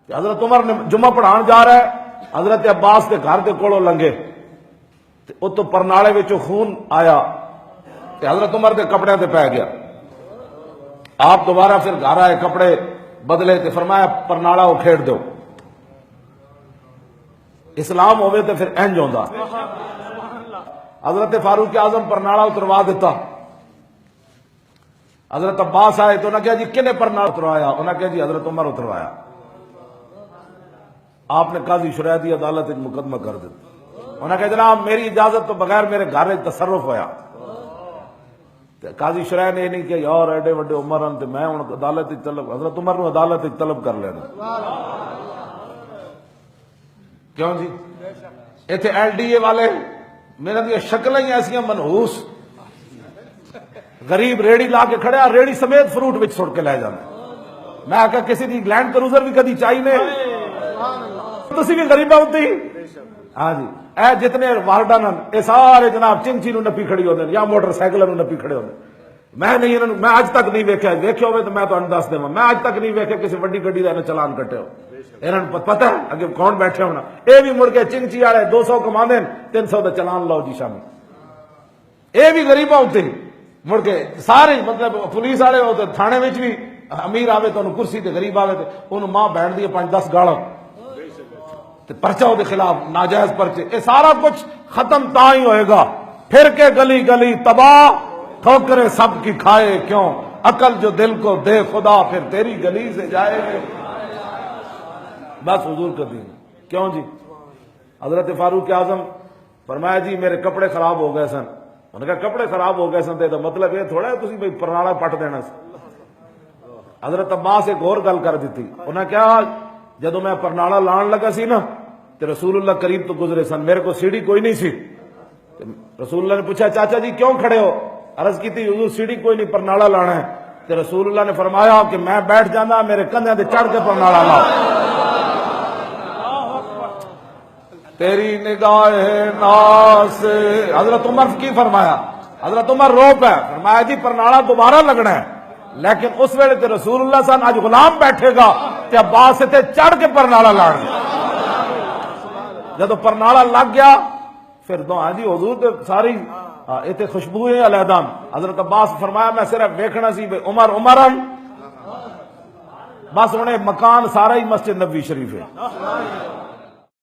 کہ حضرت عمر نے جمعہ پڑھان جا رہا ہے، حضرت عباس کے گھر کے کولوں لنگے وہ تو پرنالے وچوں خون آیا کہ حضرت عمر کے کپڑے تے پی گیا. آپ دوبارہ پھر گھر آئے، کپڑے بدلے تے فرمایا پرنالا وہ کھیڑ دو. اسلام ہوئے تو پھر انج ہوندا. حضرت فاروق اعظم پرنالا اتروا دیتا. حضرت عباس آئے تو انہوں نے کہا جی کنے پرنالا اتروایا؟ انہوں نے کہا جی حضرت عمر اتروایا. آپ نے قاضی شریعہ دی عدالت ایک مقدمہ کر دیتا. انہوں نے کہا جناب میری اجازت تو بغیر میرے گھر تصرف ہویا. قاضی شریعہ نے یہ نہیں کہ یار ایڈے وڈے عمر ہیں تو میں ہوں عدالت طلب، حضرت عمر نے عدالت طلب کر لینا. کیوں جی ایتھے ایل ڈی اے والے میرے دیا شکلیں ہی ایسا منحوس، غریب ریڑی لا کے کھڑے، ریڑی سمیت فروٹ وچ سٹ کے لے جانا. میں آکھا کسی دی لینڈ کروزر بھی کدی چاہیے تسی بھی غریبہ ہوتی. ہاں جی اے جتنے وارڈن اے سارے جناب چنچی نو نپی کھڑی ہوتے ہیں یا موٹر سائیکل نو نپی کھڑے ہوتے ہیں. میں نہیں انہوں میں اج تک نہیں ویکھیا، ویکھیا ہوئے تو میں تانوں دس دیواں، میں اج تک نہیں ویکھیا کسی وڈی گڈی دا چلان کٹے ہو. انہوں نے پتہ ہے اگے کون بیٹھے ہونا. اے بھی مڑ کے چنچی والے 200 کما دین 300 دا چلان لاؤ جی شامل. اے بھی غریبہ ہوتے مڑ کے سارے مطلب پولیس والے ہوتے تھانے وچ بھی امیر آوے تو انہوں کرسی تے غریب آوے تو انہوں ماں بہن دی 5-10 گالاں پرچہ دے خلاف ناجائز پرچے. یہ سارا کچھ ختم تا ہی ہوئے گا. پھر کے گلی گلی تباہ، ٹھوکریں سب کی کھائے کیوں، عقل جو دل کو دے خدا پھر تیری گلی سے جائے گے. بس حضور کا دین. کیوں جی حضرت فاروق اعظم فرمایا جی میرے کپڑے خراب ہو گئے سن. انہوں نے کہا کپڑے خراب ہو گئے سن تو مطلب یہ تھوڑا ہے تسی بھئی پرنالا پٹ دینا سی. حضرت عباس ایک اور گل کر دیتی. انہوں نے کہا جدو میں پرنالا لان لگا سی نا تو رسول اللہ قریب تو گزرے سن، میرے کو سیڑھی کوئی نہیں سی. رسول اللہ نے پوچھا چاچا جی کیوں کھڑے ہو؟ عرض کی تھی حضور سیڑھی کوئی نہیں پرنالا لانا ہے. تو رسول اللہ نے فرمایا کہ میں بیٹھ جانا میرے کندھے تے چڑھ کے پرنالا لا. تیری نگاہ ناز. حضرت عمر کی فرمایا؟ حضرت عمر رو پہ فرمایا جی پرنالا دوبارہ لگنا ہے لیکن اس ویلے تے رسول اللہ صلی اللہ علیہ وسلم غلام بیٹھے گا تے عباس تے چڑھ کے پرنالا لاڑ گیا. جدو پرنالا لگ گیا پھر تو ہاں جی حضور تے ساری ایتھے خوشبوئیں علیحدہ. حضرت عباس فرمایا میں صرف ویکھنا سی بے عمر عمرن، بس انہیں مکان سارا ہی مسجد نبوی شریف ہے.